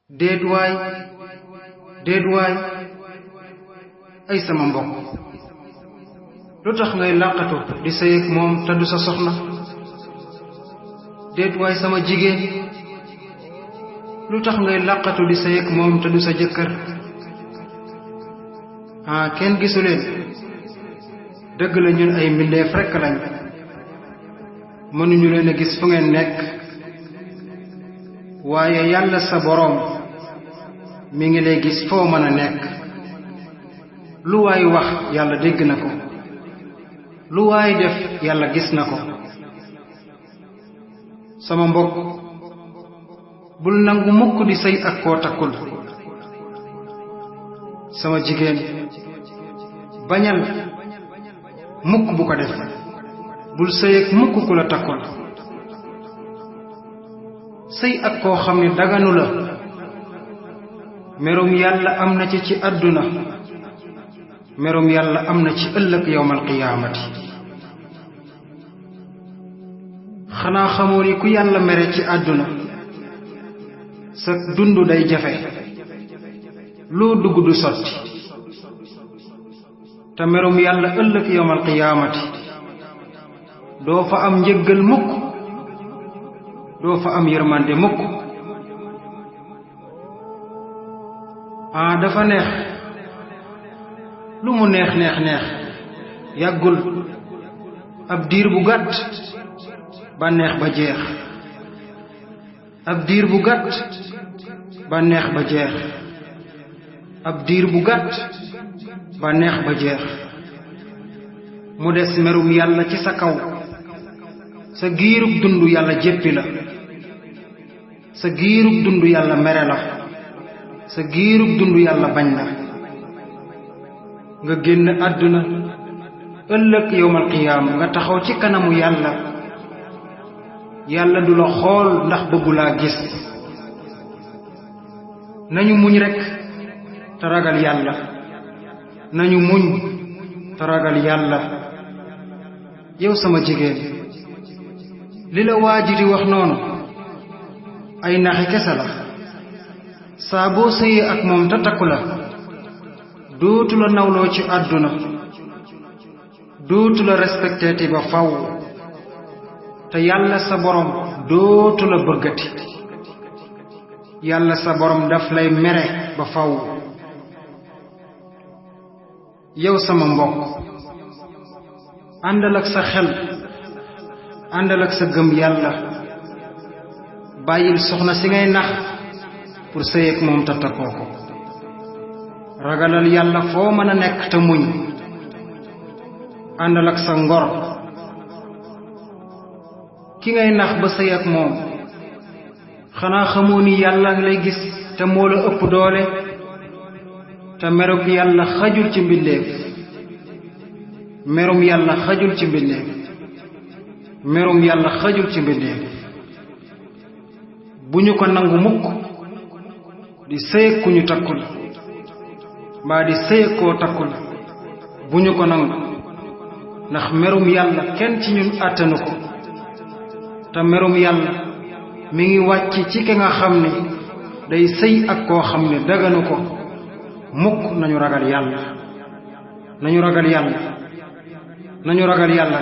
déet waay déet waay ay sama mbokk lu tax ngay làqatu di sëy ak moom te du sa soxna déet waay sama jigéen lu tax ngay làqatu di sëy ak moom te du sa jëkkër kenn gisuleen dëgg la ñun ay mbindeef rekk lañ mënuñu leen a gis fu ngeen nekk waaye yàlla sa boroom mi ngi lay gis foo mën a nekk lu waay wax yàlla dégg na ko lu waay def yàlla gis na ko sama mbokk bul nangu mukk di sëy ak koo takkul sama jigéen bañal mukk bu ko def bul sëy ak mukk ku la takkul sëy ak koo xam ne daganu la merum yàlla am na ci àdduna merum yàlla am na ci ëllëg yawmal qiyaamati xanaa xamoo ni ku yàlla mere ci àdduna sa dund day jafe loo dugg du sotti te merum yàlla ëllëg yawmal qiyaamati doo fa am njëggal mukk doo fa am yërmande mukk dafa neex lu mu neex yàggul ab diir bu gàtt bànneex ba jeex ab diir bu gàtt bànneex ba jeex ab diir bu gàtt bànneex ba jeex mu des merum yàlla ci sa kaw sa giirub dund yàlla jéppi la sa giirub dund yàlla mere la sa giirub dund yàlla bañ la nga génn àdduna ëllëg yawmal qiyaama nga taxaw ci kanamu yàlla yàlla du la xool ndax bëggu laa gis nañu muñ rekk te ragal yàlla nañu muñ te ragal yàlla yow sama jigéen li la waa ji di wax noonu ay naxi kese la saa boo sëyee ak moom te takku la dootu la nawloo ci àdduna dootu la respecteeti ba faw te yàlla sa borom dootu la bëggati yàlla sa borom daf lay mere ba faw yow sama mbokk àndal ak sa xel àndal ak sa gëm yàlla bàyyil soxna si ngay nax pour sëy ak moom te takkoo ko ragalal yàlla foo mën a nekk te muñ àndal ak sa ngor ki ngay nax ba sëy ak moom xanaa xamoo ni yàlla ngi lay gis te moo la ëpp doole te merum yàlla xajul ci mbindeef merum yàlla xajul ci mbindeef merum yàlla xajul ci mbindeef bu ñu ko nangu mukk di sëy ku ñu takkul mbaa di sëy koo takkul bu ñu ko nangu ndax merum yàlla kenn ci ñun àttanu ko te merum yàlla mi ngi wàcc ci ki nga xam ne day sëy ak koo xam ne daganu ko mukk nañu ragal yàlla nañu ragal yàlla nañu ragal yàlla